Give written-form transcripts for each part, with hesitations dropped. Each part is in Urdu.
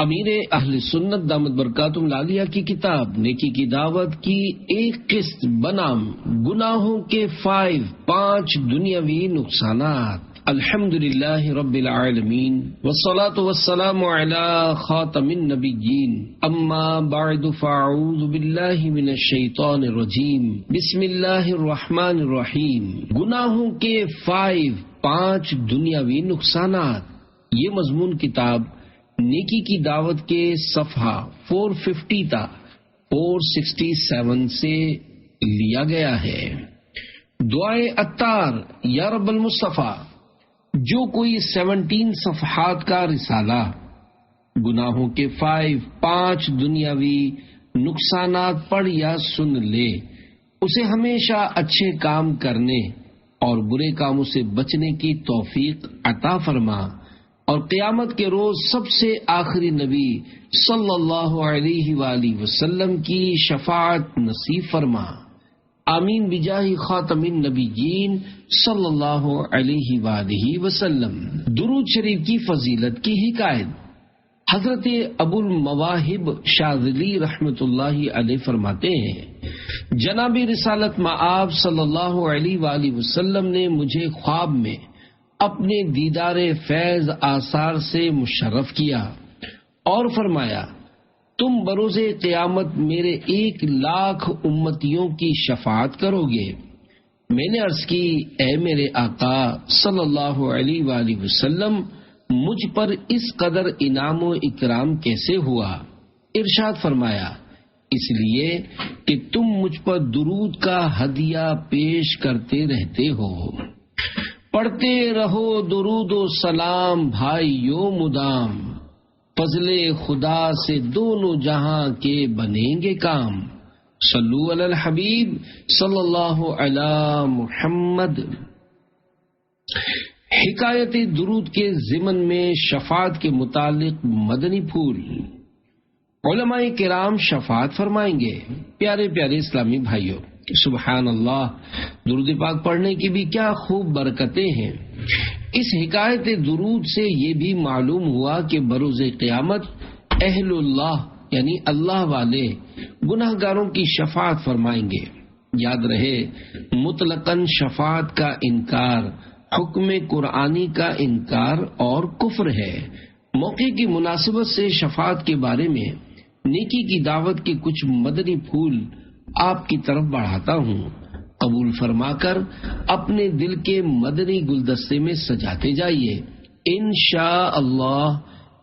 امیر اہل سنت دامت برکاتہم العالیہ کی کتاب نیکی کی دعوت کی ایک قسط بنام گناہوں کے 5 دنیاوی نقصانات۔ الحمدللہ رب العالمین والصلاة والسلام علی خاتم النبیین، اما بعد فاعوذ باللہ من الشیطان الرجیم، بسم اللہ الرحمن الرحیم۔ گناہوں کے 5 دنیاوی نقصانات، یہ مضمون کتاب نیکی کی دعوت کے صفحہ 450 تا 467 سے لیا گیا ہے۔ دعائے عطار یا رب المصطفیٰ، جو کوئی 17 صفحات کا رسالہ گناہوں کے 5 دنیاوی نقصانات پڑھ یا سن لے، اسے ہمیشہ اچھے کام کرنے اور برے کاموں سے بچنے کی توفیق عطا فرما، اور قیامت کے روز سب سے آخری نبی صلی اللہ علیہ وآلہ وسلم کی شفاعت نصیب فرما، آمین بجاہ خاتم النبیین صلی اللہ علیہ وآلہ وسلم۔ درود شریف کی فضیلت کی حکایت۔ حضرت ابو المواہب شاذلی رحمۃ اللہ علیہ فرماتے ہیں، جناب رسالت مآب صلی اللہ علیہ وآلہ وسلم نے مجھے خواب میں اپنے دیدار فیض آثار سے مشرف کیا اور فرمایا، تم بروز قیامت میرے 1,00,000 امتیوں کی شفاعت کرو گے۔ میں نے عرض کی، اے میرے آقا صلی اللہ علیہ وآلہ وسلم، مجھ پر اس قدر انعام و اکرام کیسے ہوا؟ ارشاد فرمایا، اس لیے کہ تم مجھ پر درود کا ہدیہ پیش کرتے رہتے ہو۔ پڑھتے رہو درود و سلام بھائیو مدام، فضل خدا سے دونوں جہاں کے بنیں گے کام۔ صلو علی الحبیب صلی اللہ علی محمد۔ حکایت درود کے ضمن میں شفاعت کے متعلق مدنی پھول۔ علماء کرام شفاعت فرمائیں گے۔ پیارے پیارے اسلامی بھائیوں، سبحان اللہ، درود پاک پڑھنے کی بھی کیا خوب برکتیں ہیں۔ اس حکایت درود سے یہ بھی معلوم ہوا کہ بروز قیامت اہل اللہ یعنی اللہ والے گناہ گاروں کی شفاعت فرمائیں گے۔ یاد رہے، مطلقاً شفاعت کا انکار حکم قرآنی کا انکار اور کفر ہے۔ موقع کی مناسبت سے شفاعت کے بارے میں نیکی کی دعوت کے کچھ مدنی پھول آپ کی طرف بڑھاتا ہوں، قبول فرما کر اپنے دل کے مدنی گلدستے میں سجاتے جائیے۔ انشاءاللہ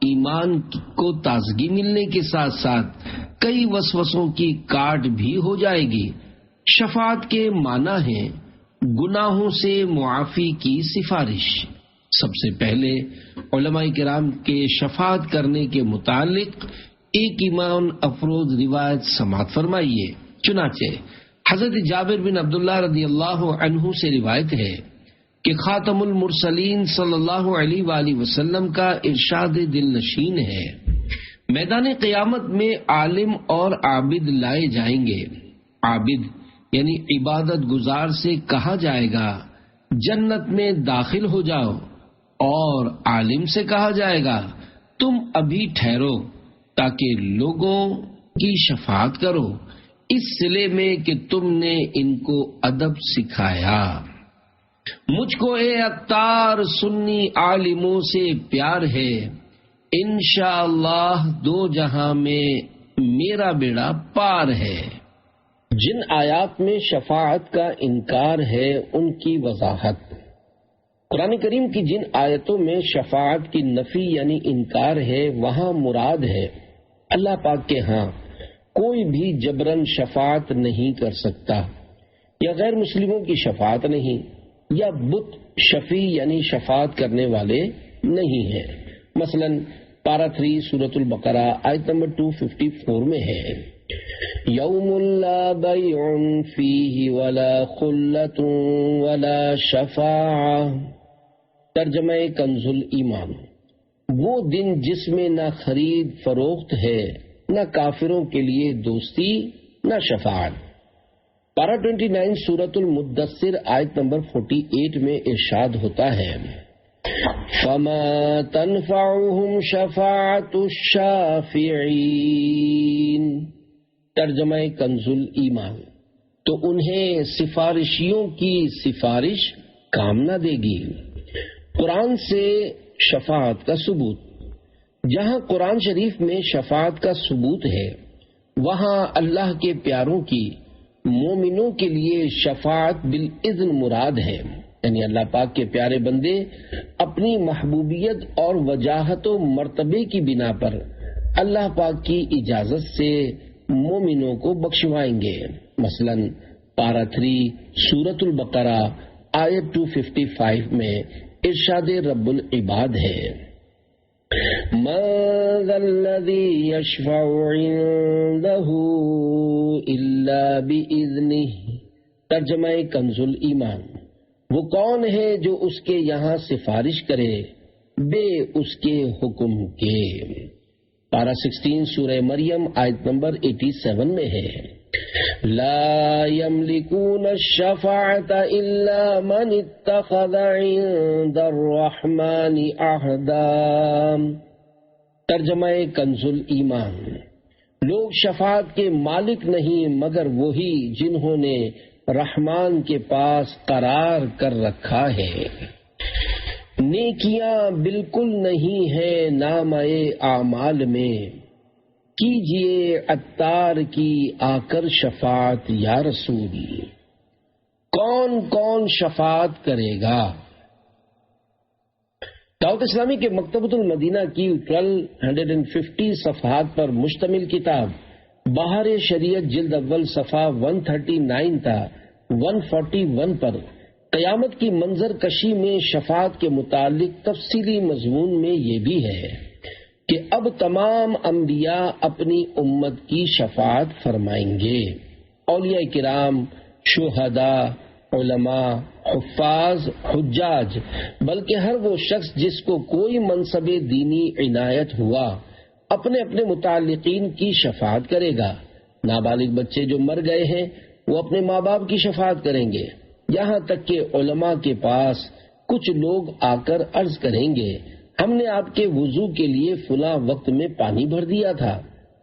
ایمان کو تازگی ملنے کے ساتھ ساتھ کئی وسوسوں کی کاٹ بھی ہو جائے گی۔ شفاعت کے معنی ہیں گناہوں سے معافی کی سفارش۔ سب سے پہلے علماء کرام کے شفاعت کرنے کے متعلق ایک ایمان افروز روایت سماعت فرمائیے۔ چنانچہ حضرت جابر بن عبداللہ رضی اللہ عنہ سے روایت ہے کہ خاتم المرسلین صلی اللہ علیہ وآلہ وسلم کا ارشاد دل نشین ہے، میدان قیامت میں عالم اور عابد لائے جائیں گے۔ عابد یعنی عبادت گزار سے کہا جائے گا جنت میں داخل ہو جاؤ، اور عالم سے کہا جائے گا تم ابھی ٹھہرو تاکہ لوگوں کی شفاعت کرو، اس صلے میں کہ تم نے ان کو ادب سکھایا۔ مجھ کو اے عطار سنی عالموں سے پیار ہے، انشاءاللہ 2 جہاں میں میرا بیڑا پار ہے۔ جن آیات میں شفاعت کا انکار ہے ان کی وضاحت۔ قرآن کریم کی جن آیتوں میں شفاعت کی نفی یعنی انکار ہے، وہاں مراد ہے اللہ پاک کے ہاں کوئی بھی جبرن شفاعت نہیں کر سکتا، یا غیر مسلموں کی شفاعت نہیں، یا بت شفیع یعنی شفاعت کرنے والے نہیں ہیں۔ مثلا پارہ 3 سورۃ البقرہ آیت نمبر 254 میں ہے، یوم لا بیع فیہ ولا خلۃ ولا شفاعہ۔ ترجمہ کنز الایمان، وہ دن جس میں نہ خرید فروخت ہے، نہ کافروں کے لیے دوستی، نہ شفاعت۔ پارہ 29 سورۃ المدثر آیت نمبر 48 میں ارشاد ہوتا ہے، فما تنفعهم شفاعة الشافعین۔ ترجمہ کنز ایمان، تو انہیں سفارشیوں کی سفارش کام نہ دے گی۔ قرآن سے شفاعت کا ثبوت۔ جہاں قرآن شریف میں شفاعت کا ثبوت ہے، وہاں اللہ کے پیاروں کی مومنوں کے لیے شفاعت بالاذن مراد ہے، یعنی اللہ پاک کے پیارے بندے اپنی محبوبیت اور وجاہت و مرتبے کی بنا پر اللہ پاک کی اجازت سے مومنوں کو بخشوائیں گے۔ مثلا پارہ 3 سورۃ البقرہ آیت 255 میں ارشاد رب العباد ہے، من ذا الذی یشفع عنده الا باذنہ۔ ترجمہ کنز ایمان، وہ کون ہے جو اس کے یہاں سفارش کرے بے اس کے حکم کے۔ پارہ 16 سورہ مریم آیت نمبر 87 میں ہے، لا یملکون الشفاعة الا من اتخذ عند الرحمن عہدا۔ ترجمہ کنز ایمان، لوگ شفاعت کے مالک نہیں مگر وہی جنہوں نے رحمان کے پاس قرار کر رکھا ہے۔ نیکیاں بالکل نہیں ہیں نامہ اعمال میں، کیجئے عطار کی آ کر شفاعت یا رسول۔ کون کون شفاعت کرے گا؟ دعوت اسلامی کے مکتبۃ المدینہ کی 1250 صفحات پر مشتمل کتاب بہار شریعت جلد اول صفحہ 139 تا 141 پر قیامت کی منظر کشی میں شفاعت کے متعلق تفصیلی مضمون میں یہ بھی ہے کہ اب تمام انبیاء اپنی امت کی شفاعت فرمائیں گے۔ اولیاء کرام، شہداء، علماء، حفاظ، حجاج، بلکہ ہر وہ شخص جس کو کوئی منصب دینی عنایت ہوا اپنے اپنے متعلقین کی شفاعت کرے گا۔ نابالغ بچے جو مر گئے ہیں وہ اپنے ماں باپ کی شفاعت کریں گے، یہاں تک کہ علماء کے پاس کچھ لوگ آ کر عرض کریں گے، ہم نے آپ کے وضو کے لیے فلاں وقت میں پانی بھر دیا تھا۔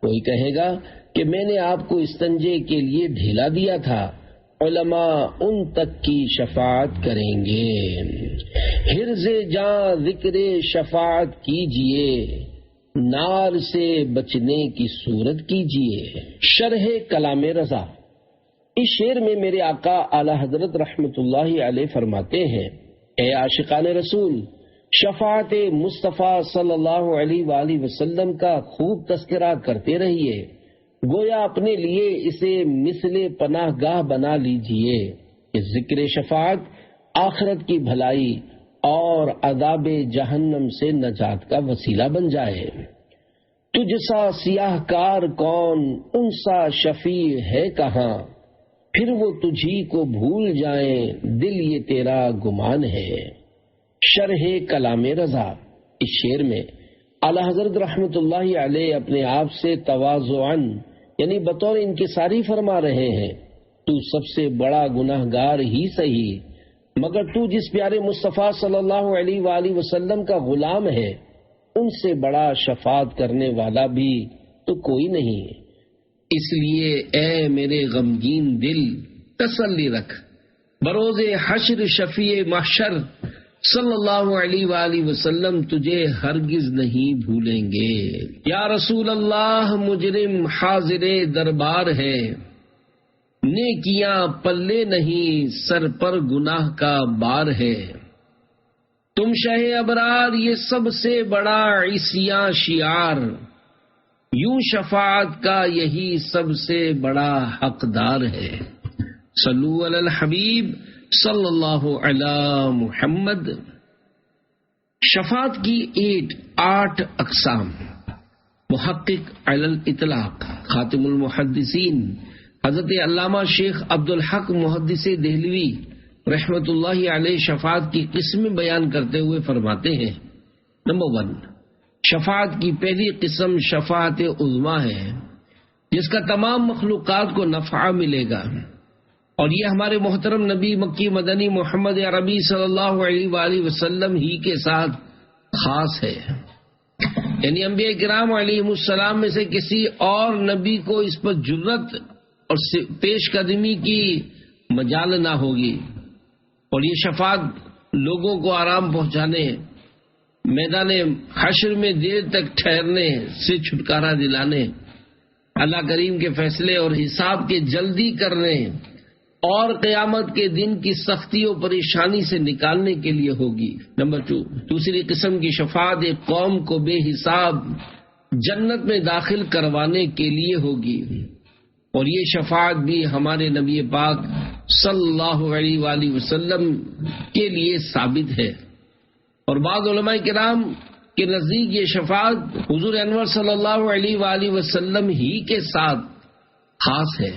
کوئی کہے گا کہ میں نے آپ کو استنجے کے لیے ڈھیلا دیا تھا۔ علماء ان تک کی شفاعت کریں گے۔ حرز جاں ذکر شفاعت کیجئے، نار سے بچنے کی صورت کیجئے۔ شرح کلام رضا۔ اس شعر میں میرے آقا اعلی حضرت رحمت اللہ علیہ فرماتے ہیں، اے عاشقان رسول، شفاعت مصطفیٰ صلی اللہ علیہ وآلہ وسلم کا خوب تذکرہ کرتے رہیے، گویا اپنے لیے اسے مثل پناہ گاہ بنا لیجئے کہ ذکر شفاعت آخرت کی بھلائی اور عذاب جہنم سے نجات کا وسیلہ بن جائے۔ تجھ سا سیاہ کار کون، ان سا شفیع ہے کہاں، پھر وہ تجھی کو بھول جائیں، دل یہ تیرا گمان ہے۔ شرح کلام رضا۔ اس شعر میں اعلی حضرت رحمت اللہ علیہ اپنے آپ سے تواضعاً یعنی بطور انکساری فرما رہے ہیں، تو سب سے بڑا گناہ گار ہی سہی، مگر تو جس پیارے مصطفیٰ صلی اللہ علیہ وآلہ وسلم کا غلام ہے، ان سے بڑا شفاعت کرنے والا بھی تو کوئی نہیں۔ اس لیے اے میرے غمگین دل تسلی رکھ، بروز حشر شفیع محشر صلی اللہ علیہ وآلہ وسلم تجھے ہرگز نہیں بھولیں گے۔ یا رسول اللہ، مجرم حاضر دربار ہے، نیکیاں پلے نہیں، سر پر گناہ کا بار ہے۔ تم شہ ابرار، یہ سب سے بڑا عیسیاں شعار، یوں شفاعت کا یہی سب سے بڑا حقدار ہے۔ صلو علی الحبیب صلی اللہ علی محمد۔ شفاعت کی 8 اقسام۔ محقق علی الاطلاق خاتم المحدثین حضرت علامہ شیخ عبدالحق محدث دہلوی رحمت اللہ علیہ شفاعت کی قسمیں بیان کرتے ہوئے فرماتے ہیں، نمبر 1، شفاعت کی پہلی قسم شفاعت عظمیٰ ہے، جس کا تمام مخلوقات کو نفع ملے گا۔ اور یہ ہمارے محترم نبی مکی مدنی محمد عربی صلی اللہ علیہ وآلہ وسلم ہی کے ساتھ خاص ہے، یعنی انبیاء کرام علیہم السلام میں سے کسی اور نبی کو اس پر جرت اور پیش قدمی کی مجال نہ ہوگی، اور یہ شفاعت لوگوں کو آرام پہنچانے، میدان حشر میں دیر تک ٹھہرنے سے چھٹکارا دلانے، اللہ کریم کے فیصلے اور حساب کے جلدی کرنے اور قیامت کے دن کی سختی و پریشانی سے نکالنے کے لیے ہوگی۔ نمبر 2، دوسری قسم کی شفاعت ایک قوم کو بے حساب جنت میں داخل کروانے کے لیے ہوگی، اور یہ شفاعت بھی ہمارے نبی پاک صلی اللہ علیہ وآلہ وسلم کے لیے ثابت ہے، اور بعض علماء کرام کے نزدیک یہ شفاعت حضور انور صلی اللہ علیہ وآلہ وسلم ہی کے ساتھ خاص ہے۔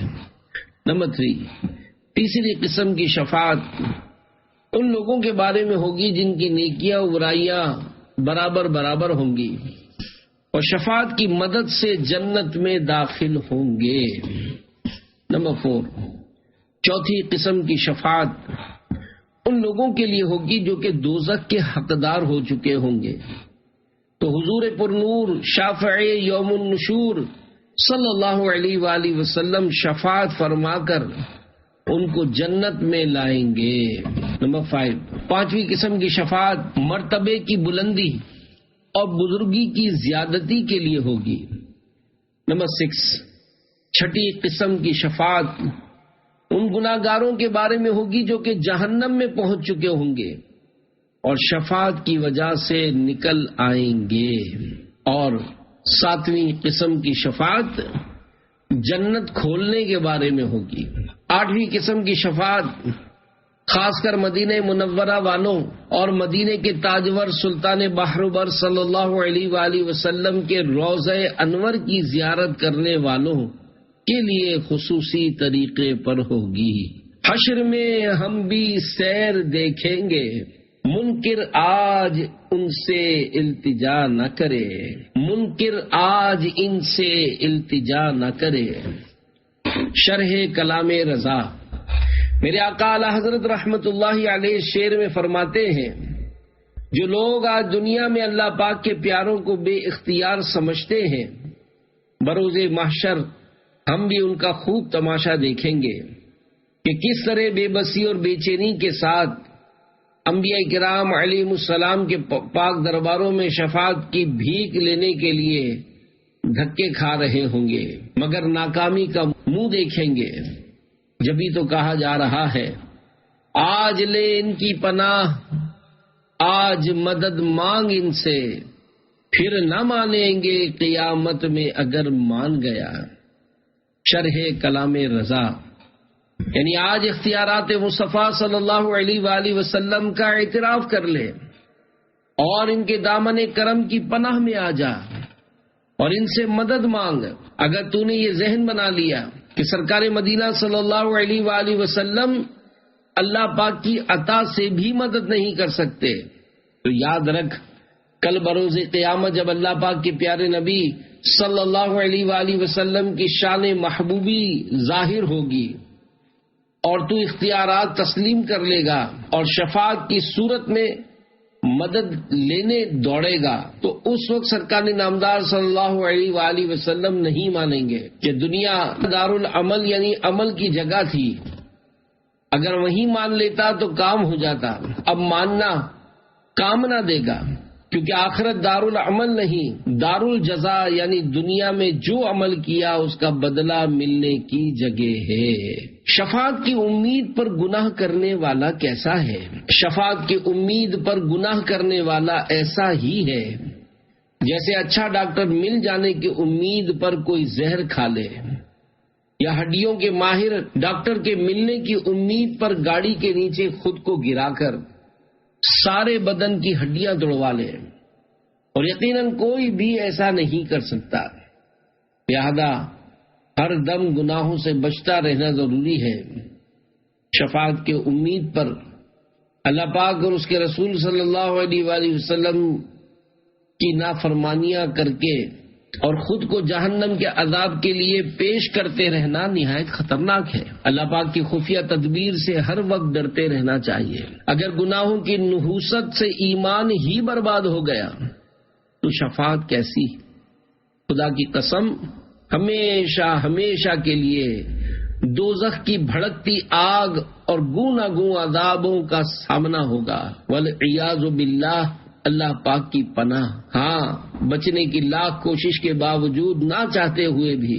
نمبر 3، تیسری قسم کی شفاعت ان لوگوں کے بارے میں ہوگی جن کی نیکیاں و برائیاں برابر برابر ہوں گی، اور شفاعت کی مدد سے جنت میں داخل ہوں گے۔ نمبر 4، چوتھی قسم کی شفاعت ان لوگوں کے لیے ہوگی جو کہ دوزخ کے حقدار ہو چکے ہوں گے، تو حضور پرنور شافع یوم النشور صلی اللہ علیہ وآلہ وسلم شفاعت فرما کر ان کو جنت میں لائیں گے۔ نمبر 5، پانچویں قسم کی شفاعت مرتبے کی بلندی اور بزرگی کی زیادتی کے لیے ہوگی۔ نمبر 6، چھٹی قسم کی شفاعت ان گناہگاروں کے بارے میں ہوگی جو کہ جہنم میں پہنچ چکے ہوں گے اور شفاعت کی وجہ سے نکل آئیں گے۔ اور ساتویں قسم کی شفاعت جنت کھولنے کے بارے میں ہوگی۔ آٹھویں قسم کی شفاعت خاص کر مدینہ منورہ والوں اور مدینہ کے تاجور سلطان بحر صلی اللہ علیہ وآلہ وسلم کے روضہ انور کی زیارت کرنے والوں کے لیے خصوصی طریقے پر ہوگی۔ حشر میں ہم بھی سیر دیکھیں گے، منکر آج ان سے التجا نہ کرے، منکر آج ان سے التجا نہ کرے۔ شرح کلام رضا، میرے آقا اعلی حضرت رحمت اللہ علیہ شعر میں فرماتے ہیں، جو لوگ آج دنیا میں اللہ پاک کے پیاروں کو بے اختیار سمجھتے ہیں، بروز محشر ہم بھی ان کا خوب تماشا دیکھیں گے کہ کس طرح بے بسی اور بے چینی کے ساتھ انبیاء کرام علیہم السلام کے پاک درباروں میں شفاعت کی بھیک لینے کے لیے دھکے کھا رہے ہوں گے، مگر ناکامی کا منہ دیکھیں گے۔ جبھی تو کہا جا رہا ہے، آج لے ان کی پناہ، آج مدد مانگ ان سے، پھر نہ مانیں گے قیامت میں اگر مان گیا۔ شرح کلام رضا، یعنی آج اختیارات مصطفیٰ صلی اللہ علیہ وآلہ وسلم کا اعتراف کر لے اور ان کے دامن کرم کی پناہ میں آ جا اور ان سے مدد مانگ۔ اگر تو نے یہ ذہن بنا لیا کہ سرکار مدینہ صلی اللہ علیہ وآلہ وسلم اللہ پاک کی عطا سے بھی مدد نہیں کر سکتے، تو یاد رکھ کل بروز قیامت جب اللہ پاک کے پیارے نبی صلی اللہ علیہ وآلہ وسلم کی شان محبوبی ظاہر ہوگی اور تو اختیارات تسلیم کر لے گا اور شفاعت کی صورت میں مدد لینے دوڑے گا، تو اس وقت سرکار نامدار صلی اللہ علیہ وآلہ وسلم نہیں مانیں گے کہ دنیا دارالعمل یعنی عمل کی جگہ تھی، اگر وہیں مان لیتا تو کام ہو جاتا، اب ماننا کام نہ دے گا، کیونکہ آخرت دارالعمل نہیں دارالجزا یعنی دنیا میں جو عمل کیا اس کا بدلہ ملنے کی جگہ ہے۔ شفاعت کی امید پر گناہ کرنے والا کیسا ہے؟ شفاعت کی امید پر گناہ کرنے والا ایسا ہی ہے جیسے اچھا ڈاکٹر مل جانے کی امید پر کوئی زہر کھا لے، یا ہڈیوں کے ماہر ڈاکٹر کے ملنے کی امید پر گاڑی کے نیچے خود کو گرا کر سارے بدن کی ہڈیاں توڑوا لے، اور یقیناً کوئی بھی ایسا نہیں کر سکتا۔ لہذا ہر دم گناہوں سے بچتا رہنا ضروری ہے۔ شفاعت کے امید پر اللہ پاک اور اس کے رسول صلی اللہ علیہ وآلہ وسلم کی نافرمانیاں کر کے اور خود کو جہنم کے عذاب کے لیے پیش کرتے رہنا نہایت خطرناک ہے۔ اللہ پاک کی خفیہ تدبیر سے ہر وقت ڈرتے رہنا چاہیے۔ اگر گناہوں کی نحوست سے ایمان ہی برباد ہو گیا تو شفاعت کیسی؟ خدا کی قسم، ہمیشہ ہمیشہ کے لیے دوزخ کی بھڑکتی آگ اور گونا گوں عذابوں کا سامنا ہوگا۔ والعیاذ باللہ، اللہ پاک کی پناہ۔ ہاں، بچنے کی لاکھ کوشش کے باوجود نہ چاہتے ہوئے بھی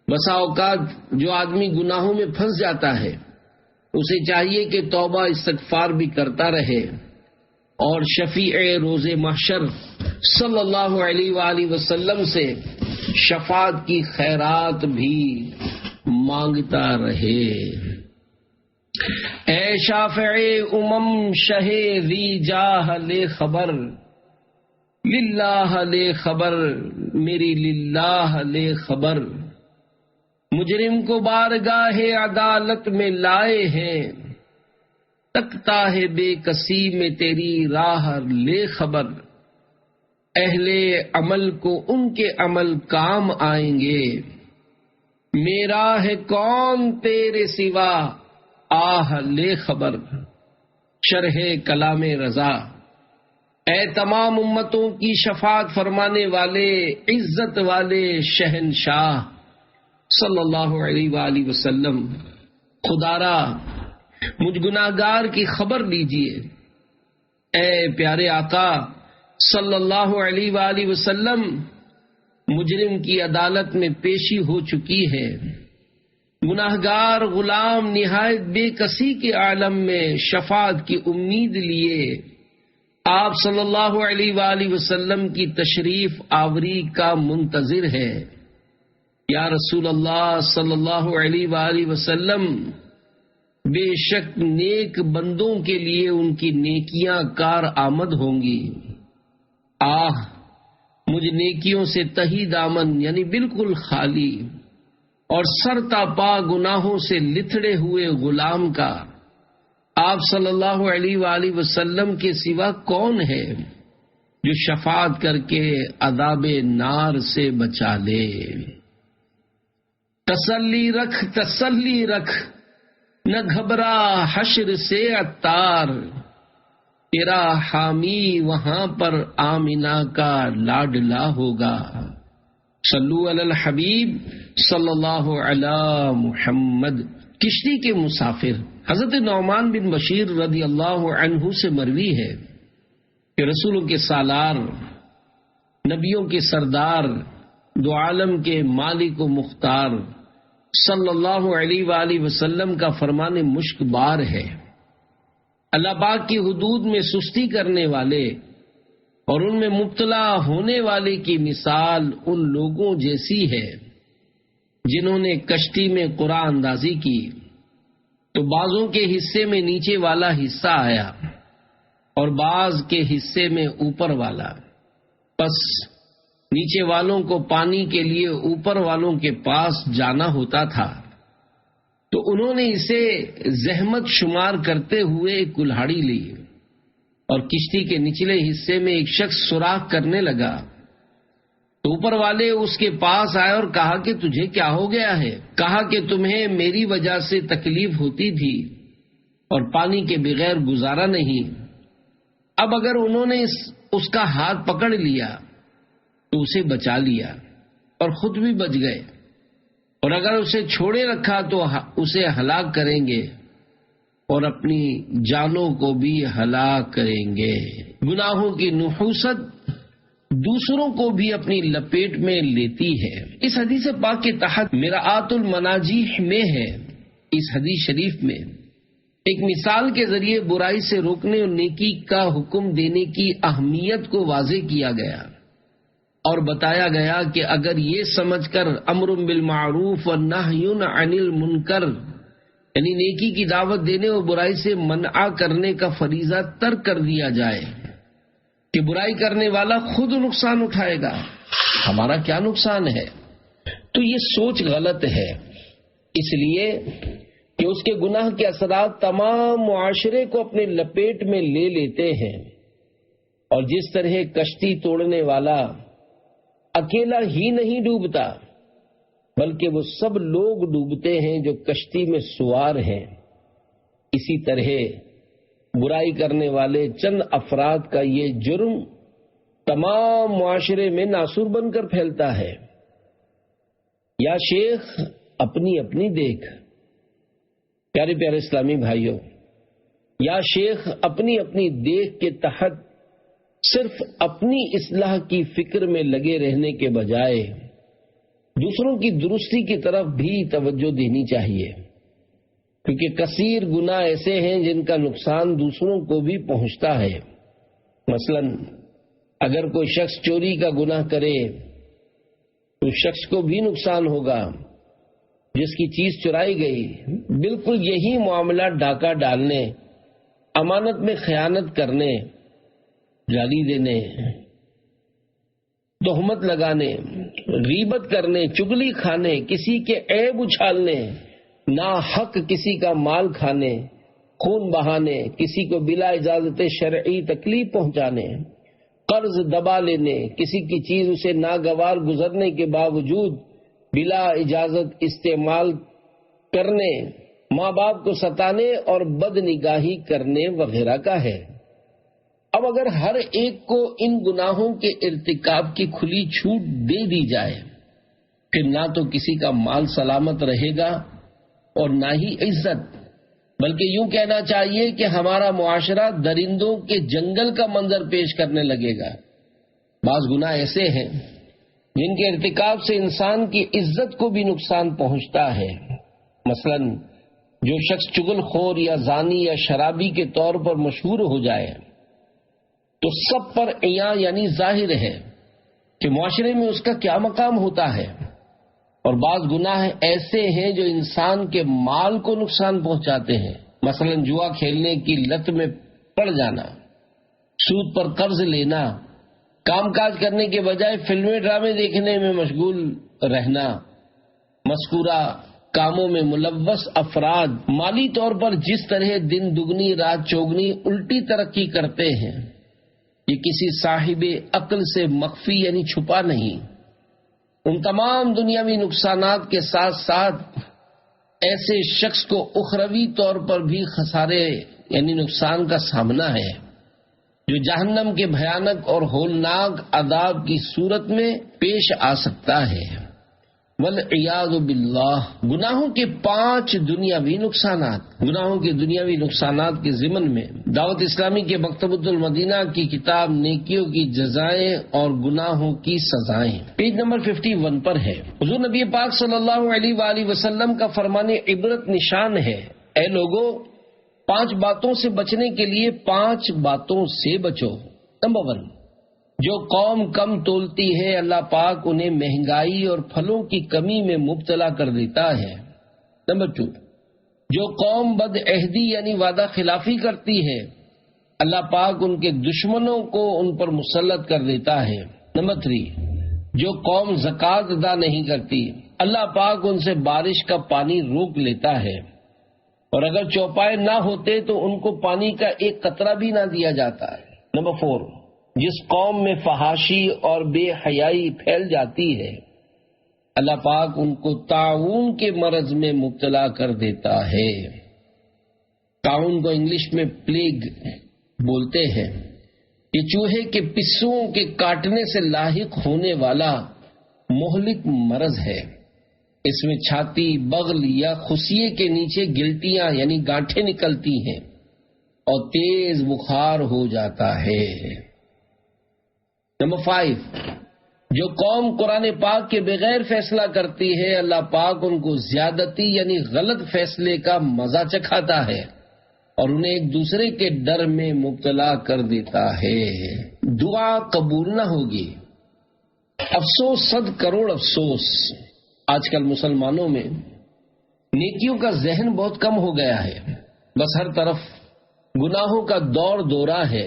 بسا اوقات جو آدمی گناہوں میں پھنس جاتا ہے اسے چاہیے کہ توبہ استغفار بھی کرتا رہے اور شفیع روز محشر صلی اللہ علیہ وآلہ وسلم سے شفاعت کی خیرات بھی مانگتا رہے۔ اے شافع شہ ذی جاہ لے خبر، للہ لے خبر، میری للہ لے خبر، مجرم کو بارگاہ عدالت میں لائے ہیں، تکتا ہے بے کسی میں تیری راہ لے خبر، اہل عمل کو ان کے عمل کام آئیں گے، میرا ہے کون تیرے سوا آہ لے خبر۔ شرح کلام رضا۔ اے تمام امتوں کی شفاعت فرمانے والے عزت والے شہنشاہ صلی اللہ علیہ وآلہ وسلم، خدارا مجھ گناہگار کی خبر لیجئے۔ اے پیارے آقا صلی اللہ علیہ وآلہ وسلم، مجرم کی عدالت میں پیشی ہو چکی ہے، گناہگار غلام نہایت بے کسی کے عالم میں شفاعت کی امید لیے آپ صلی اللہ علیہ وآلہ وسلم کی تشریف آوری کا منتظر ہے۔ یا رسول اللہ صلی اللہ علیہ وآلہ وسلم، بے شک نیک بندوں کے لیے ان کی نیکیاں کار آمد ہوں گی۔ آہ، مجھ نیکیوں سے تہی دامن یعنی بالکل خالی اور سر تا پا گناہوں سے لتھڑے ہوئے غلام کا آپ صلی اللہ علیہ وآلہ وسلم کے سوا کون ہے جو شفاعت کر کے عذاب نار سے بچا لے؟ تسلی رکھ، تسلی رکھ، نہ گھبرا حشر سے عطار، تیرا حامی وہاں پر آمنہ کا لاڈلا ہوگا۔ صلو علی الحبیب صلی اللہ علی محمد۔ کشتی کے مسافر حضرت نعمان بن بشیر رضی اللہ عنہ سے مروی ہے کہ رسولوں کے سالار، نبیوں کے سردار، دو عالم کے مالک و مختار صلی اللہ علیہ وآلہ وسلم کا فرمان مشک بار ہے، اللہ پاک کی حدود میں سستی کرنے والے اور ان میں مبتلا ہونے والے کی مثال ان لوگوں جیسی ہے جنہوں نے کشتی میں قرآن اندازی کی تو بعضوں کے حصے میں نیچے والا حصہ آیا اور بعض کے حصے میں اوپر والا، پس نیچے والوں کو پانی کے لیے اوپر والوں کے پاس جانا ہوتا تھا تو انہوں نے اسے زحمت شمار کرتے ہوئے ایک کلہاڑی لی اور کشتی کے نچلے حصے میں ایک شخص سوراخ کرنے لگا تو اوپر والے اس کے پاس آئے اور کہا کہ تجھے کیا ہو گیا ہے؟ کہا کہ تمہیں میری وجہ سے تکلیف ہوتی تھی اور پانی کے بغیر گزارا نہیں۔ اب اگر انہوں نے اس کا ہاتھ پکڑ لیا تو اسے بچا لیا اور خود بھی بچ گئے، اور اگر اسے چھوڑے رکھا تو اسے ہلاک کریں گے اور اپنی جانوں کو بھی ہلاک کریں گے۔ گناہوں کی نحوست دوسروں کو بھی اپنی لپیٹ میں لیتی ہے۔ اس حدیث پاک کے تحت مرآت المناجیح میں ہے، اس حدیث شریف میں ایک مثال کے ذریعے برائی سے روکنے اور نیکی کا حکم دینے کی اہمیت کو واضح کیا گیا اور بتایا گیا کہ اگر یہ سمجھ کر امر بالمعروف ونہی عن المنکر یعنی نیکی کی دعوت دینے اور برائی سے منع کرنے کا فریضہ ترک کر دیا جائے کہ برائی کرنے والا خود نقصان اٹھائے گا، ہمارا کیا نقصان ہے، تو یہ سوچ غلط ہے، اس لیے کہ اس کے گناہ کے اثرات تمام معاشرے کو اپنے لپیٹ میں لے لیتے ہیں، اور جس طرح کشتی توڑنے والا اکیلا ہی نہیں ڈوبتا بلکہ وہ سب لوگ ڈوبتے ہیں جو کشتی میں سوار ہیں۔ اسی طرح برائی کرنے والے چند افراد کا یہ جرم تمام معاشرے میں ناسور بن کر پھیلتا ہے۔ یا شیخ اپنی اپنی دیکھ، پیارے پیارے اسلامی بھائیوں، یا شیخ اپنی اپنی دیکھ کے تحت صرف اپنی اصلاح کی فکر میں لگے رہنے کے بجائے دوسروں کی درستی کی طرف بھی توجہ دینی چاہیے، کیونکہ کثیر گناہ ایسے ہیں جن کا نقصان دوسروں کو بھی پہنچتا ہے۔ مثلا اگر کوئی شخص چوری کا گناہ کرے تو شخص کو بھی نقصان ہوگا جس کی چیز چرائی گئی۔ بالکل یہی معاملہ ڈاکہ ڈالنے، امانت میں خیانت کرنے، گالی دینے، تہمت لگانے، غیبت کرنے، چگلی کھانے، کسی کے عیب اچھالنے، ناحق کسی کا مال کھانے، خون بہانے، کسی کو بلا اجازت شرعی تکلیف پہنچانے، قرض دبا لینے، کسی کی چیز اسے ناگوار گزرنے کے باوجود بلا اجازت استعمال کرنے، ماں باپ کو ستانے اور بد نگاہی کرنے وغیرہ کا ہے۔ اب اگر ہر ایک کو ان گناہوں کے ارتکاب کی کھلی چھوٹ دے دی جائے پھر نہ تو کسی کا مال سلامت رہے گا اور نہ ہی عزت، بلکہ یوں کہنا چاہیے کہ ہمارا معاشرہ درندوں کے جنگل کا منظر پیش کرنے لگے گا۔ بعض گناہ ایسے ہیں جن کے ارتکاب سے انسان کی عزت کو بھی نقصان پہنچتا ہے۔ مثلا جو شخص چغل خور یا زانی یا شرابی کے طور پر مشہور ہو جائے تو سب پر عیاں یعنی ظاہر ہے کہ معاشرے میں اس کا کیا مقام ہوتا ہے۔ اور بعض گناہ ایسے ہیں جو انسان کے مال کو نقصان پہنچاتے ہیں، مثلا جوا کھیلنے کی لت میں پڑ جانا، سود پر قرض لینا، کام کاج کرنے کے بجائے فلمیں ڈرامے دیکھنے میں مشغول رہنا، مذکورہ کاموں میں ملوث افراد مالی طور پر جس طرح دن دگنی رات چوگنی الٹی ترقی کرتے ہیں، یہ کسی صاحب عقل سے مخفی یعنی چھپا نہیں۔ ان تمام دنیاوی نقصانات کے ساتھ ساتھ ایسے شخص کو اخروی طور پر بھی خسارے یعنی نقصان کا سامنا ہے، جو جہنم کے بھیانک اور ہولناک عذاب کی صورت میں پیش آ سکتا ہے۔ والعیاذ باللہ۔ گناہوں کے 5 دنیاوی نقصانات۔ گناہوں کے دنیاوی نقصانات کے ضمن میں دعوت اسلامی کے مکتبۃ المدینہ کی کتاب نیکیوں کی جزائیں اور گناہوں کی سزائیں پیج نمبر 51 پر ہے۔ حضور نبی پاک صلی اللہ علیہ وآلہ وسلم کا فرمان عبرت نشان ہے، اے لوگو 5 باتوں سے بچنے کے لیے 5 باتوں سے بچو۔ نمبر 1، جو قوم کم تولتی ہے اللہ پاک انہیں مہنگائی اور پھلوں کی کمی میں مبتلا کر دیتا ہے۔ نمبر 2، جو قوم بد عہدی یعنی وعدہ خلافی کرتی ہے اللہ پاک ان کے دشمنوں کو ان پر مسلط کر دیتا ہے۔ نمبر 3، جو قوم زکوٰۃ ادا نہیں کرتی اللہ پاک ان سے بارش کا پانی روک لیتا ہے، اور اگر چوپائے نہ ہوتے تو ان کو پانی کا ایک قطرہ بھی نہ دیا جاتا ہے۔ نمبر 4، جس قوم میں فحاشی اور بے حیائی پھیل جاتی ہے اللہ پاک ان کو طاعون کے مرض میں مبتلا کر دیتا ہے۔ طاعون کو انگلش میں پلیگ بولتے ہیں۔ یہ چوہے کے پسوں کے کاٹنے سے لاحق ہونے والا مہلک مرض ہے۔ اس میں چھاتی، بغل یا خصیے کے نیچے گلٹیاں یعنی گانٹھیں نکلتی ہیں اور تیز بخار ہو جاتا ہے۔ نمبر 5، جو قوم قرآن پاک کے بغیر فیصلہ کرتی ہے اللہ پاک ان کو زیادتی یعنی غلط فیصلے کا مزہ چکھاتا ہے اور انہیں ایک دوسرے کے ڈر میں مبتلا کر دیتا ہے۔ دعا قبول نہ ہوگی۔ افسوس، 100 کروڑ افسوس، آج کل مسلمانوں میں نیکیوں کا ذہن بہت کم ہو گیا ہے، بس ہر طرف گناہوں کا دور دورہ ہے،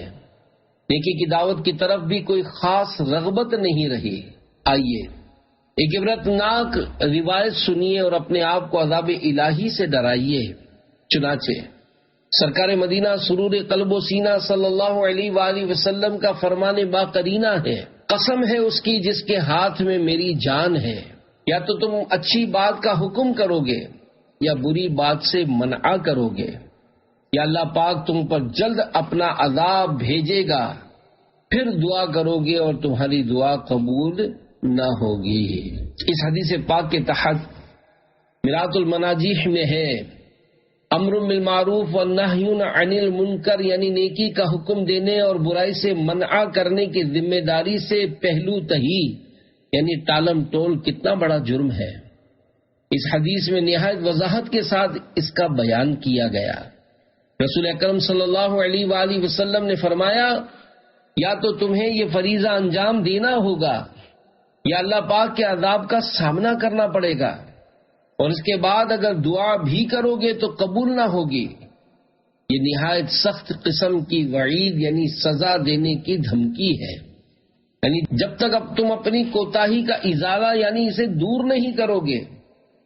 نیکی کی دعوت کی طرف بھی کوئی خاص رغبت نہیں رہی۔ آئیے ایک عبرتناک روایت سنیے اور اپنے آپ کو عذاب الہی سے ڈرائیے۔ چنانچہ سرکار مدینہ سرور قلب و سینہ صلی اللہ علیہ وآلہ وسلم کا فرمان با قرینہ ہے، قسم ہے اس کی جس کے ہاتھ میں میری جان ہے، یا تو تم اچھی بات کا حکم کرو گے یا بری بات سے منع کرو گے، یا اللہ پاک تم پر جلد اپنا عذاب بھیجے گا، پھر دعا کرو گے اور تمہاری دعا قبول نہ ہوگی۔ اس حدیث پاک کے تحت میرات المناجیح میں ہے امر بالمعروف والنہی عن المنکر، یعنی نیکی کا حکم دینے اور برائی سے منع کرنے کی ذمہ داری سے پہلو تہی، یعنی ٹالم ٹول کتنا بڑا جرم ہے۔ اس حدیث میں نہایت وضاحت کے ساتھ اس کا بیان کیا گیا۔ رسول اکرم صلی اللہ علیہ وآلہ وسلم نے فرمایا، یا تو تمہیں یہ فریضہ انجام دینا ہوگا یا اللہ پاک کے عذاب کا سامنا کرنا پڑے گا، اور اس کے بعد اگر دعا بھی کرو گے تو قبول نہ ہوگی۔ یہ نہایت سخت قسم کی وعید، یعنی سزا دینے کی دھمکی ہے۔ یعنی جب تک اب تم اپنی کوتاہی کا ازالہ یعنی اسے دور نہیں کرو گے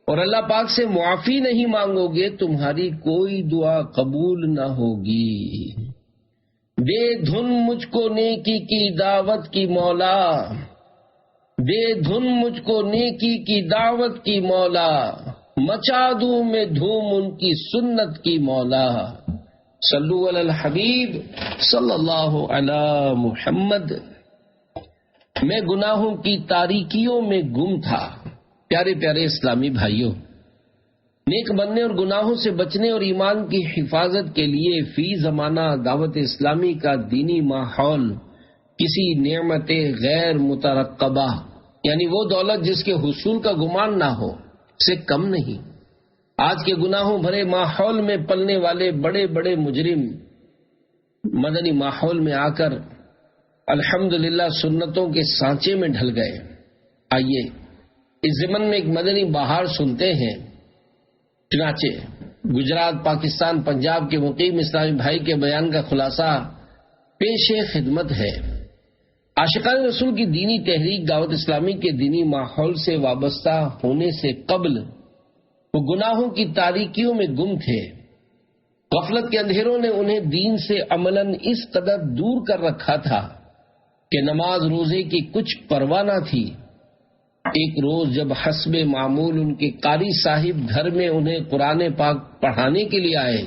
اور اللہ پاک سے معافی نہیں مانگو گے، تمہاری کوئی دعا قبول نہ ہوگی۔ دے دھن مجھ کو نیکی کی دعوت کی مولا، دے دھن مجھ کو نیکی کی دعوت کی مولا، مچا دوں میں دھوم ان کی سنت کی مولا۔ صلو علی الحبیب صلی اللہ علی محمد۔ میں گناہوں کی تاریکیوں میں گم تھا۔ پیارے پیارے اسلامی بھائیوں، نیک بننے اور گناہوں سے بچنے اور ایمان کی حفاظت کے لیے فی زمانہ دعوت اسلامی کا دینی ماحول کسی نعمت غیر مترقبہ، یعنی وہ دولت جس کے حصول کا گمان نہ ہو، سے کم نہیں۔ آج کے گناہوں بھرے ماحول میں پلنے والے بڑے بڑے مجرم مدنی ماحول میں آ کر الحمدللہ سنتوں کے سانچے میں ڈھل گئے۔ آئیے اس ضمن میں ایک مدنی بہار سنتے ہیں۔ چنانچہ گجرات، پاکستان، پنجاب کے مقیم اسلامی بھائی کے بیان کا خلاصہ پیش خدمت ہے۔ عاشقان رسول کی دینی تحریک دعوت اسلامی کے دینی ماحول سے وابستہ ہونے سے قبل وہ گناہوں کی تاریکیوں میں گم تھے۔ غفلت کے اندھیروں نے انہیں دین سے عملاً اس قدر دور کر رکھا تھا کہ نماز روزے کی کچھ پرواہ نہ تھی۔ ایک روز جب حسب معمول ان کے قاری صاحب گھر میں انہیں قرآن پاک پڑھانے کے لیے آئے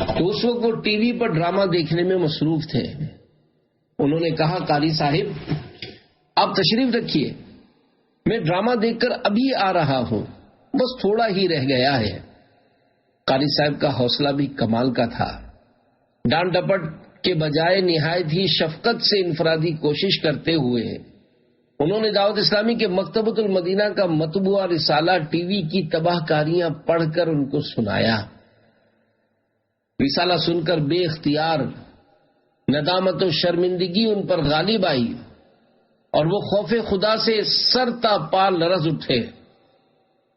تو اس وقت وہ ٹی وی پر ڈرامہ دیکھنے میں مصروف تھے۔ انہوں نے کہا، قاری صاحب آپ تشریف رکھیے، میں ڈرامہ دیکھ کر ابھی آ رہا ہوں، بس تھوڑا ہی رہ گیا ہے۔ قاری صاحب کا حوصلہ بھی کمال کا تھا۔ ڈانٹ ڈپٹ کے بجائے نہایت ہی شفقت سے انفرادی کوشش کرتے ہوئے انہوں نے دعوت اسلامی کے مکتبۃ المدینہ کا مطبوعہ رسالہ ٹی وی کی تباہ کاریاں پڑھ کر ان کو سنایا۔ رسالہ سن کر بے اختیار ندامت و شرمندگی ان پر غالب آئی اور وہ خوف خدا سے سر تا پا لرز اٹھے۔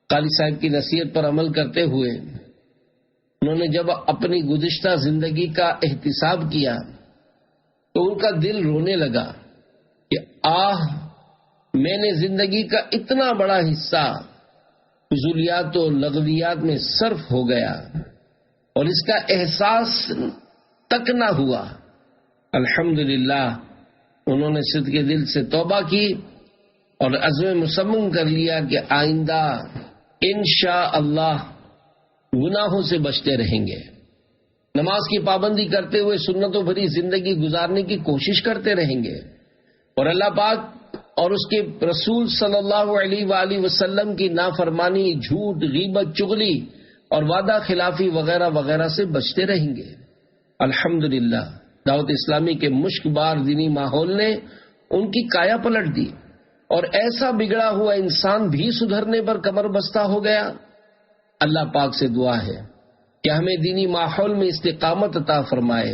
قاری صاحب کی نصیحت پر عمل کرتے ہوئے انہوں نے جب اپنی گزشتہ زندگی کا احتساب کیا تو ان کا دل رونے لگا کہ میں نے زندگی کا اتنا بڑا حصہ فضولیات و لغویات میں صرف ہو گیا اور اس کا احساس تک نہ ہوا۔ الحمدللہ انہوں نے صدق کے دل سے توبہ کی اور عزم مصمم کر لیا کہ آئندہ انشاءاللہ گناہوں سے بچتے رہیں گے، نماز کی پابندی کرتے ہوئے سنتوں بھری زندگی گزارنے کی کوشش کرتے رہیں گے، اور اللہ پاک اور اس کے رسول صلی اللہ علیہ وآلہ وسلم کی نافرمانی، جھوٹ، غیبت، چغلی اور وعدہ خلافی وغیرہ وغیرہ سے بچتے رہیں گے۔ الحمدللہ دعوت اسلامی کے مشک بار دینی ماحول نے ان کی کایا پلٹ دی اور ایسا بگڑا ہوا انسان بھی سدھرنے پر کمر بستہ ہو گیا۔ اللہ پاک سے دعا ہے کہ ہمیں دینی ماحول میں استقامت عطا فرمائے۔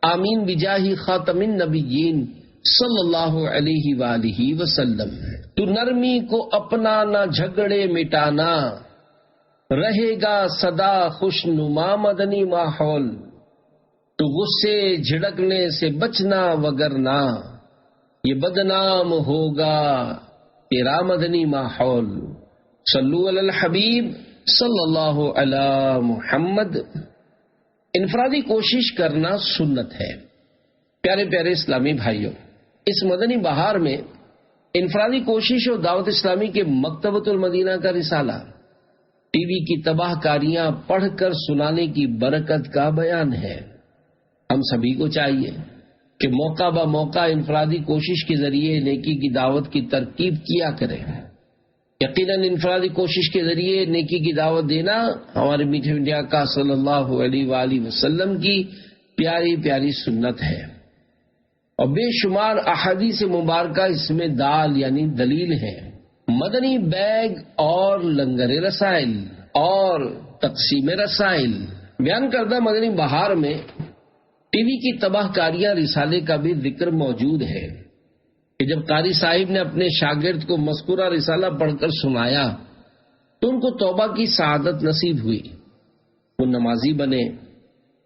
آمین بجاہ خاتم النبیین صلی اللہ علیہ وآلہ وسلم۔ تو نرمی کو اپنانا، جھگڑے مٹانا، رہے گا صدا خوش نما مدنی ماحول۔ تو غصے جھڑکنے سے بچنا وگرنہ یہ بدنام ہوگا تیرا مدنی ماحول۔ صلو علی الحبیب صلی اللہ علی محمد۔ انفرادی کوشش کرنا سنت ہے۔ پیارے پیارے اسلامی بھائیوں، اس مدنی بہار میں انفرادی کوشش اور دعوت اسلامی کے مکتبۃ المدینہ کا رسالہ ٹی وی کی تباہ کاریاں پڑھ کر سنانے کی برکت کا بیان ہے۔ ہم سبھی کو چاہیے کہ موقع بہ موقع انفرادی کوشش کے ذریعے نیکی کی دعوت کی ترکیب کیا کریں۔ یقیناً انفرادی کوشش کے ذریعے نیکی کی دعوت دینا ہمارے میٹھے میٹھے آقا صلی اللہ علیہ وآلہ وسلم کی پیاری پیاری سنت ہے، اور بے شمار احادیث مبارکہ اس میں دال یعنی دلیل ہے۔ مدنی بیگ اور لنگر رسائل اور تقسیم رسائل بیان کردہ مدنی بہار میں ٹی وی کی تباہ کاریاں رسالے کا بھی ذکر موجود ہے کہ جب قاری صاحب نے اپنے شاگرد کو مذکورہ رسالہ پڑھ کر سنایا تو ان کو توبہ کی سعادت نصیب ہوئی، وہ نمازی بنے،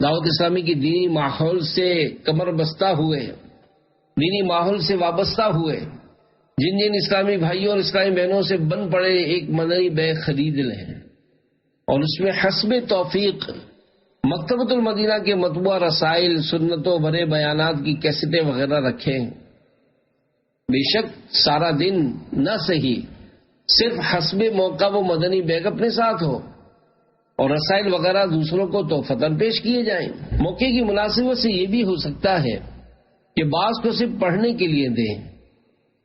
دعوت اسلامی کی دینی ماحول سے کمر بستہ ہوئے، دینی ماحول سے وابستہ ہوئے، جن جن اسلامی بھائیوں اور اسلامی بہنوں سے بن پڑے ایک مدنی بیگ خرید لیں اور اس میں حسب توفیق مکتبۃ المدینہ کے مطبوعہ رسائل، سنتوں بھرے بیانات کی کیسٹیں وغیرہ رکھیں۔ بے شک سارا دن نہ صحیح، صرف حسب موقع وہ مدنی بیگ اپنے ساتھ ہو اور رسائل وغیرہ دوسروں کو تحفتاً پیش کیے جائیں۔ موقع کی مناسبت سے یہ بھی ہو سکتا ہے کہ بعض کو صرف پڑھنے کے لیے دیں،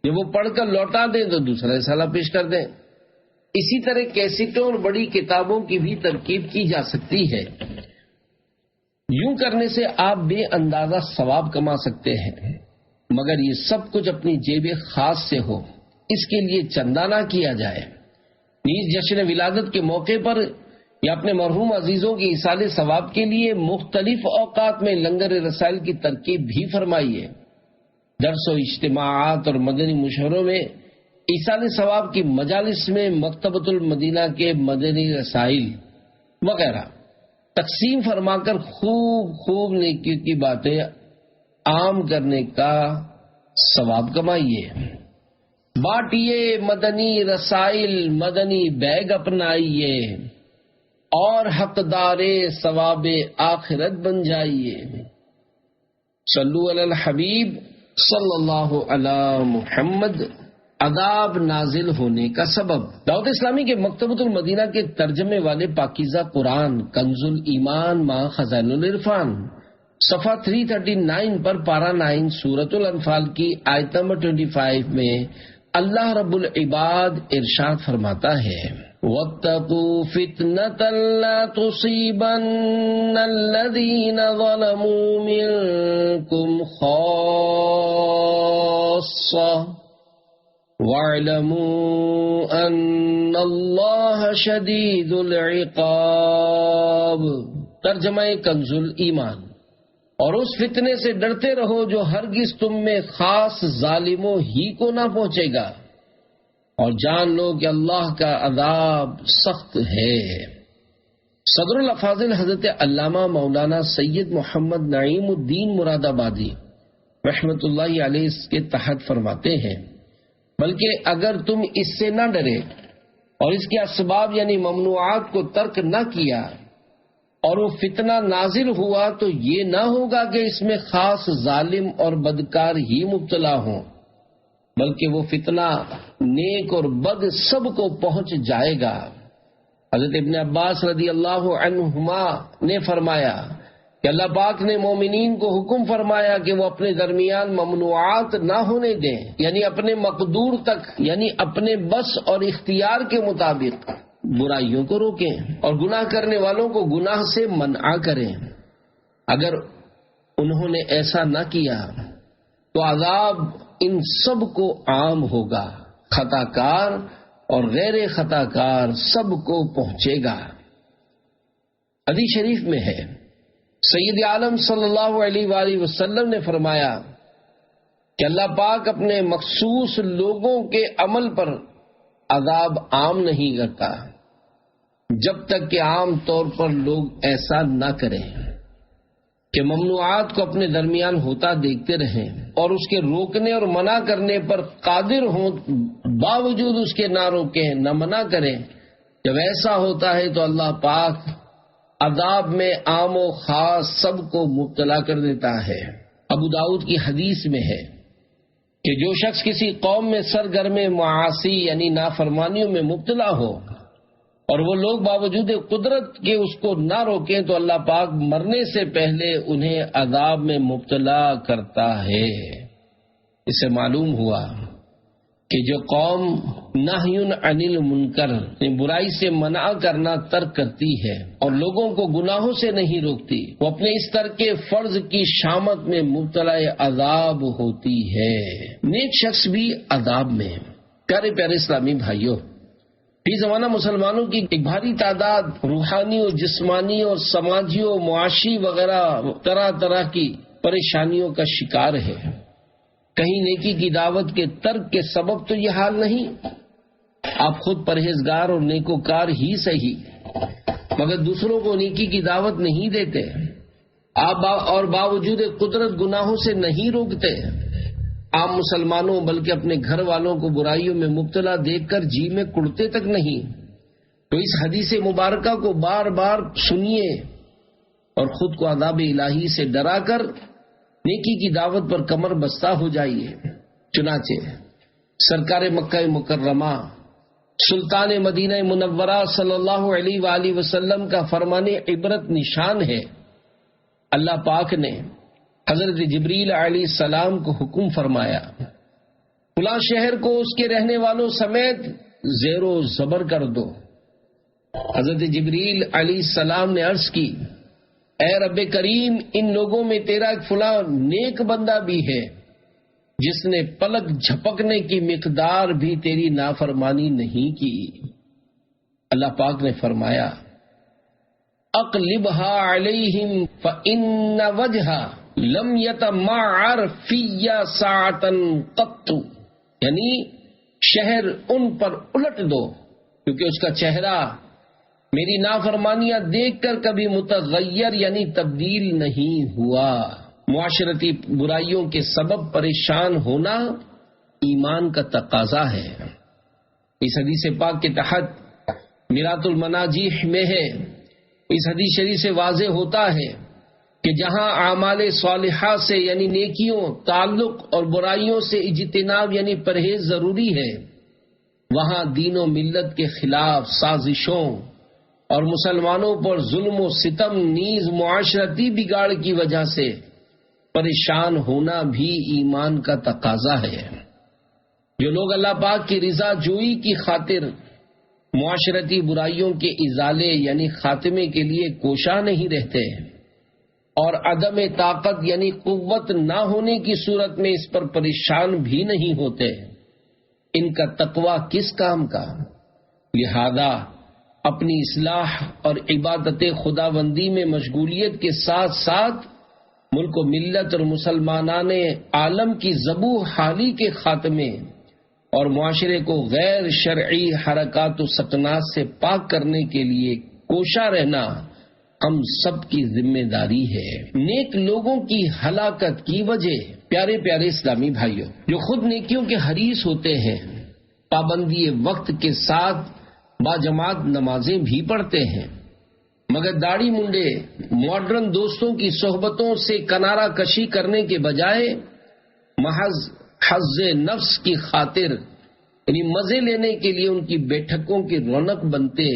جب وہ پڑھ کر لوٹا دیں تو دوسرا رسالہ پیش کر دیں۔ اسی طرح کیسٹوں اور بڑی کتابوں کی بھی ترکیب کی جا سکتی ہے۔ یوں کرنے سے آپ بے اندازہ ثواب کما سکتے ہیں، مگر یہ سب کچھ اپنی جیب خاص سے ہو، اس کے لیے چندہ نہ کیا جائے۔ نیز جشن ولادت کے موقع پر یا اپنے مرحوم عزیزوں کی ایصال ثواب کے لیے مختلف اوقات میں لنگر رسائل کی ترکیب بھی فرمائیے۔ درس و اجتماعات اور مدنی مشوروں میں ایصال ثواب کی مجالس میں مکتبۃ المدینہ کے مدنی رسائل وغیرہ تقسیم فرما کر خوب خوب نیکی کی باتیں عام کرنے کا ثواب کمائیے۔ بانٹیے مدنی رسائل، مدنی بیگ اپنائیے اور حقدار ثواب آخرت بن جائیے۔ صلو علی الحبیب صلی اللہ علی محمد۔ عذاب نازل ہونے کا سبب۔ دعوت اسلامی کے مکتبۃ المدینہ کے ترجمے والے پاکیزہ قرآن کنز الایمان مع خزائن العرفان صفحہ 339 پر پارہ 9 سورۃ الانفال کی آیت نمبر 25 میں اللہ رب العباد ارشاد فرماتا ہے، وَاتَّقُوا فِتْنَةً لَا تُصِيبَنَّ الَّذِينَ ظَلَمُوا مِنكُمْ خَاصَّةً وَاعْلَمُوا أَنَّ اللَّهَ شَدِيدُ الْعِقَابِ۔ ترجمہ کنز الایمان۔ اور اس فتنے سے ڈرتے رہو جو ہرگز تم میں خاص ظالموں ہی کو نہ پہنچے گا، اور جان لو کہ اللہ کا عذاب سخت ہے۔ صدر الافاضل حضرت علامہ مولانا سید محمد نعیم الدین مراد آبادی رحمت اللہ علیہ اس کے تحت فرماتے ہیں، بلکہ اگر تم اس سے نہ ڈرے اور اس کے اسباب یعنی ممنوعات کو ترک نہ کیا اور وہ فتنہ نازل ہوا تو یہ نہ ہوگا کہ اس میں خاص ظالم اور بدکار ہی مبتلا ہوں، بلکہ وہ فتنہ نیک اور بد سب کو پہنچ جائے گا۔ حضرت ابن عباس رضی اللہ عنہما نے فرمایا کہ اللہ پاک نے مومنین کو حکم فرمایا کہ وہ اپنے درمیان ممنوعات نہ ہونے دیں، یعنی اپنے مقدور تک، یعنی اپنے بس اور اختیار کے مطابق برائیوں کو روکیں اور گناہ کرنے والوں کو گناہ سے منع کریں۔ اگر انہوں نے ایسا نہ کیا تو عذاب ان سب کو عام ہوگا، خطا کار اور غیر خطا کار سب کو پہنچے گا۔ حدیث شریف میں ہے، سید عالم صلی اللہ علیہ وآلہ وسلم نے فرمایا کہ اللہ پاک اپنے مخصوص لوگوں کے عمل پر عذاب عام نہیں کرتا جب تک کہ عام طور پر لوگ ایسا نہ کریں کہ ممنوعات کو اپنے درمیان ہوتا دیکھتے رہیں اور اس کے روکنے اور منع کرنے پر قادر ہوں، باوجود اس کے نہ روکیں نہ منع کریں۔ جب ایسا ہوتا ہے تو اللہ پاک عذاب میں عام و خاص سب کو مبتلا کر دیتا ہے۔ ابو داؤد کی حدیث میں ہے کہ جو شخص کسی قوم میں سرگرم معاصی یعنی نافرمانیوں میں مبتلا ہو اور وہ لوگ باوجود قدرت کے اس کو نہ روکیں تو اللہ پاک مرنے سے پہلے انہیں عذاب میں مبتلا کرتا ہے۔ اس سے معلوم ہوا کہ جو قوم نہی عن المنکر برائی سے منع کرنا ترک کرتی ہے اور لوگوں کو گناہوں سے نہیں روکتی، وہ اپنے اس طرح کے فرض کی شامت میں مبتلا عذاب ہوتی ہے۔ نیک شخص بھی عذاب میں۔ پیارے پیارے اسلامی بھائیوں، فی زمانہ مسلمانوں کی ایک بھاری تعداد روحانی اور جسمانی اور سماجی اور معاشی وغیرہ طرح طرح کی پریشانیوں کا شکار ہے۔ کہیں نیکی کی دعوت کے ترک کے سبب تو یہ حال نہیں، آپ خود پرہیزگار اور نیکوکار ہی صحیح، مگر دوسروں کو نیکی کی دعوت نہیں دیتے، آپ اور باوجود قدرت گناہوں سے نہیں روکتے۔ عام مسلمانوں بلکہ اپنے گھر والوں کو برائیوں میں مبتلا دیکھ کر جی میں کڑتے تک نہیں۔ تو اس حدیث مبارکہ کو بار بار سنیے اور خود کو عذاب الہی سے ڈرا کر نیکی کی دعوت پر کمر بستہ ہو جائیے۔ چنانچہ سرکار مکہ مکرمہ سلطان مدینہ منورہ صلی اللہ علیہ وآلہ وسلم کا فرمان عبرت نشان ہے۔ اللہ پاک نے حضرت جبریل علیہ السلام کو حکم فرمایا، فلاں شہر کو اس کے رہنے والوں سمیت زیر و زبر کر دو۔ حضرت جبریل علیہ السلام نے عرض کی، اے رب کریم، ان لوگوں میں تیرا ایک فلاں نیک بندہ بھی ہے جس نے پلک جھپکنے کی مقدار بھی تیری نافرمانی نہیں کی۔ اللہ پاک نے فرمایا، اقلبها علیہم فإن وجہا لم یتمعر فی ساعتا قط، یعنی شہر ان پر الٹ دو کیونکہ اس کا چہرہ میری نافرمانیاں دیکھ کر کبھی متغیر یعنی تبدیل نہیں ہوا۔ معاشرتی برائیوں کے سبب پریشان ہونا ایمان کا تقاضا ہے۔ اس حدیث پاک کے تحت میرات المناجیح میں ہے، اس حدیث شریف سے واضح ہوتا ہے کہ جہاں اعمال صالحہ سے یعنی نیکیوں تعلق اور برائیوں سے اجتناب یعنی پرہیز ضروری ہے، وہاں دین و ملت کے خلاف سازشوں اور مسلمانوں پر ظلم و ستم نیز معاشرتی بگاڑ کی وجہ سے پریشان ہونا بھی ایمان کا تقاضا ہے۔ جو لوگ اللہ پاک کی رضا جوئی کی خاطر معاشرتی برائیوں کے ازالے یعنی خاتمے کے لیے کوشاں نہیں رہتے اور عدم طاقت یعنی قوت نہ ہونے کی صورت میں اس پر پریشان بھی نہیں ہوتے، ان کا تقوی کس کام کا؟ لہذا اپنی اصلاح اور عبادت خداوندی میں مشغولیت کے ساتھ ساتھ ملک و ملت اور مسلمانان عالم کی ذبح حالی کے خاتمے اور معاشرے کو غیر شرعی حرکات و سکنات سے پاک کرنے کے لیے کوشاں رہنا ہم سب کی ذمہ داری ہے۔ نیک لوگوں کی ہلاکت کی وجہ، پیارے پیارے اسلامی بھائیوں، جو خود نیکیوں کے حریص ہوتے ہیں، پابندی وقت کے ساتھ باجماعت نمازیں بھی پڑھتے ہیں، مگر داڑھی منڈے ماڈرن دوستوں کی صحبتوں سے کنارہ کشی کرنے کے بجائے محض حظ نفس کی خاطر یعنی مزے لینے کے لیے ان کی بیٹھکوں کی رونق بنتے،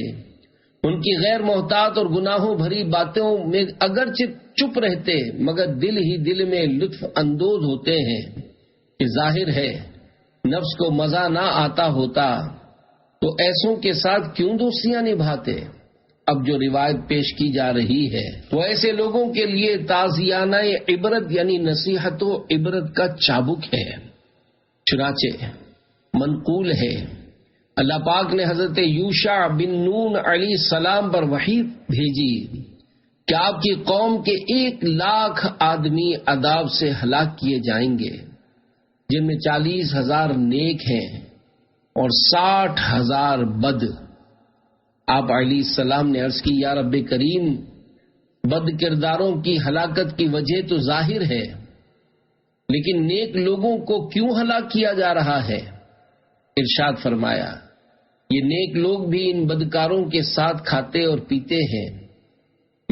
ان کی غیر محتاط اور گناہوں بھری باتوں میں اگرچہ چپ رہتے مگر دل ہی دل میں لطف اندوز ہوتے ہیں کہ ظاہر ہے نفس کو مزہ نہ آتا ہوتا تو ایسوں کے ساتھ کیوں دوستیاں نبھاتے۔ اب جو روایت پیش کی جا رہی ہے وہ ایسے لوگوں کے لیے تازیانہ عبرت یعنی نصیحت و عبرت کا چابک ہے۔ چنانچہ منقول ہے اللہ پاک نے حضرت یوشع بن نون علیہ السلام پر وحی بھیجی کہ آپ کی قوم کے 1,00,000 آدمی عذاب سے ہلاک کیے جائیں گے، جن میں 40,000 نیک ہیں اور 60,000 بد۔ آپ علیہ السلام نے عرض کی، یا رب کریم، بد کرداروں کی ہلاکت کی وجہ تو ظاہر ہے، لیکن نیک لوگوں کو کیوں ہلاک کیا جا رہا ہے؟ ارشاد فرمایا، یہ نیک لوگ بھی ان بدکاروں کے ساتھ کھاتے اور پیتے ہیں،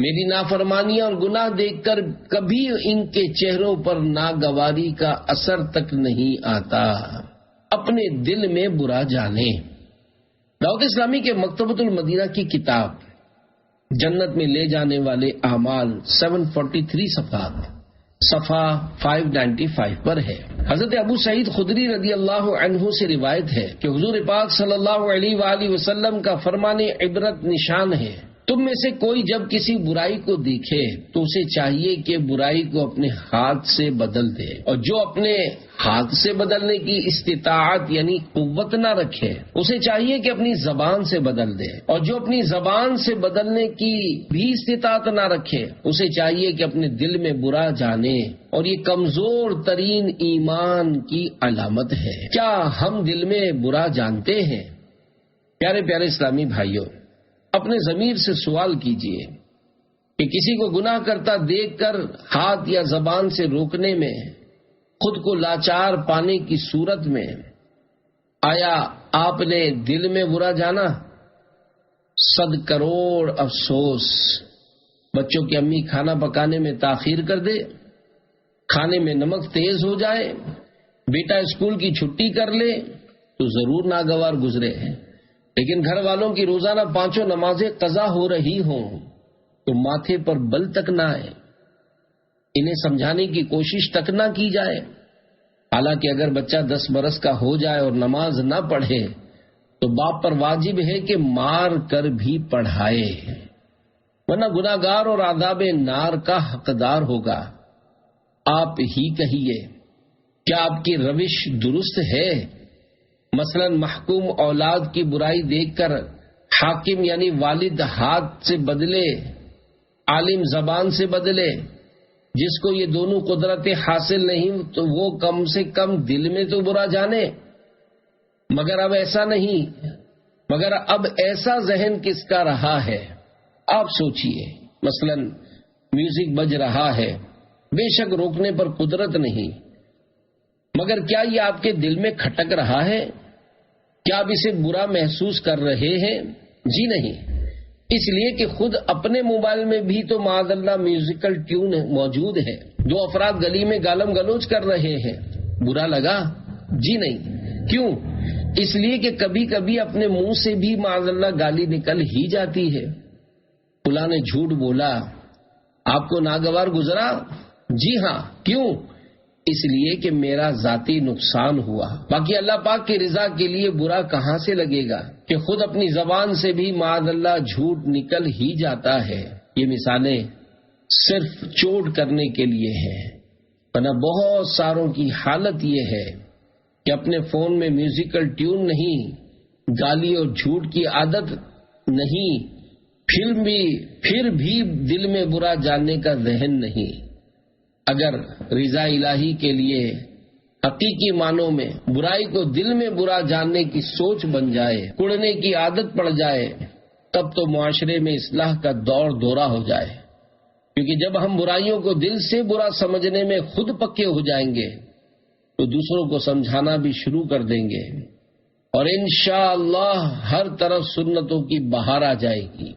میری نافرمانیاں اور گناہ دیکھ کر کبھی ان کے چہروں پر ناگواری کا اثر تک نہیں آتا، اپنے دل میں برا جانے۔ دعوت اسلامی کے مکتبۃ المدینہ کی کتاب جنت میں لے جانے والے اعمال 743 صفحہ 595 پر ہے۔ حضرت ابو سعید خدری رضی اللہ عنہ سے روایت ہے کہ حضور پاک صلی اللہ علیہ وآلہ وسلم کا فرمان عبرت نشان ہے، تم میں سے کوئی جب کسی برائی کو دیکھے تو اسے چاہیے کہ برائی کو اپنے ہاتھ سے بدل دے، اور جو اپنے ہاتھ سے بدلنے کی استطاعت یعنی قوت نہ رکھے اسے چاہیے کہ اپنی زبان سے بدل دے، اور جو اپنی زبان سے بدلنے کی بھی استطاعت نہ رکھے اسے چاہیے کہ اپنے دل میں برا جانے، اور یہ کمزور ترین ایمان کی علامت ہے۔ کیا ہم دل میں برا جانتے ہیں؟ پیارے پیارے اسلامی بھائیوں، اپنے ضمیر سے سوال کیجئے کہ کسی کو گناہ کرتا دیکھ کر ہاتھ یا زبان سے روکنے میں، خود کو لاچار پانے کی صورت میں، آیا آپ نے دل میں برا جانا؟ 100 کروڑ افسوس۔ بچوں کی امی کھانا پکانے میں تاخیر کر دے، کھانے میں نمک تیز ہو جائے، بیٹا اسکول کی چھٹی کر لے تو ضرور ناگوار گزرے، لیکن گھر والوں کی روزانہ 5 نمازیں قضا ہو رہی ہوں تو ماتھے پر بل تک نہ آئے، انہیں سمجھانے کی کوشش تک نہ کی جائے۔ حالانکہ اگر بچہ 10 برس کا ہو جائے اور نماز نہ پڑھے تو باپ پر واجب ہے کہ مار کر بھی پڑھائے، ورنہ گناہگار اور عذاب نار کا حقدار ہوگا۔ آپ ہی کہیے، کیا آپ کی روش درست ہے؟ مثلا محکوم اولاد کی برائی دیکھ کر حاکم یعنی والد ہاتھ سے بدلے، عالم زبان سے بدلے، جس کو یہ دونوں قدرتیں حاصل نہیں تو وہ کم سے کم دل میں تو برا جانے۔ مگر اب ایسا ذہن کس کا رہا ہے؟ آپ سوچئے، مثلا میوزک بج رہا ہے، بے شک روکنے پر قدرت نہیں، مگر کیا یہ آپ کے دل میں کھٹک رہا ہے؟ کیا آپ اسے برا محسوس کر رہے ہیں؟ جی نہیں، اس لیے کہ خود اپنے موبائل میں بھی تو معاذ اللہ میوزیکل ٹیون موجود ہے۔ 2 افراد گلی میں گالم گلوچ کر رہے ہیں، برا لگا؟ جی نہیں۔ کیوں؟ اس لیے کہ کبھی کبھی اپنے منہ سے بھی معاذ اللہ گالی نکل ہی جاتی ہے۔ فلاں نے جھوٹ بولا، آپ کو ناگوار گزرا؟ جی ہاں۔ کیوں؟ اس لیے کہ میرا ذاتی نقصان ہوا، باقی اللہ پاک کی رضا کے لیے برا کہاں سے لگے گا کہ خود اپنی زبان سے بھی معاذ اللہ جھوٹ نکل ہی جاتا ہے۔ یہ مثالیں صرف چوٹ کرنے کے لیے ہیں، ورنہ بہت ساروں کی حالت یہ ہے کہ اپنے فون میں میوزیکل ٹیون نہیں، گالی اور جھوٹ کی عادت نہیں، پھر بھی دل میں برا جاننے کا ذہن نہیں۔ اگر رضا الہی کے لیے حقیقی معنوں میں برائی کو دل میں برا جاننے کی سوچ بن جائے، کڑنے کی عادت پڑ جائے، تب تو معاشرے میں اصلاح کا دور دورہ ہو جائے، کیونکہ جب ہم برائیوں کو دل سے برا سمجھنے میں خود پکے ہو جائیں گے تو دوسروں کو سمجھانا بھی شروع کر دیں گے، اور انشاءاللہ ہر طرف سنتوں کی بہار آ جائے گی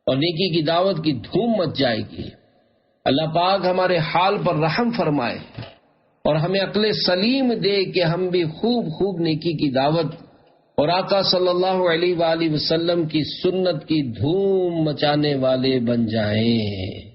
اور نیکی کی دعوت کی دھوم مچ جائے گی۔ اللہ پاک ہمارے حال پر رحم فرمائے اور ہمیں عقل سلیم دے کہ ہم بھی خوب نیکی کی دعوت اور آقا صلی اللہ علیہ وآلہ وسلم کی سنت کی دھوم مچانے والے بن جائیں۔